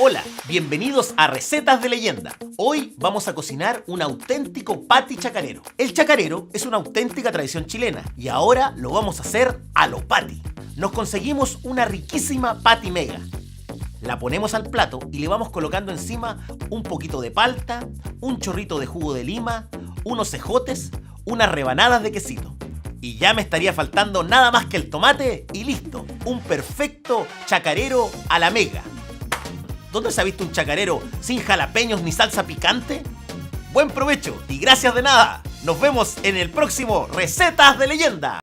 Hola, bienvenidos a Recetas de Leyenda. Hoy vamos a cocinar un auténtico pati chacarero. El chacarero es una auténtica tradición chilena y ahora lo vamos a hacer a lo pati. Nos conseguimos una riquísima pati mega. La ponemos al plato y le vamos colocando encima un poquito de palta, un chorrito de jugo de lima, unos ejotes, unas rebanadas de quesito. Y ya me estaría faltando nada más que el tomate y listo, un perfecto chacarero a la mega. ¿Dónde se ha visto un chacarero sin jalapeños ni salsa picante? Buen provecho y gracias de nada. Nos vemos en el próximo Recetas de Leyenda.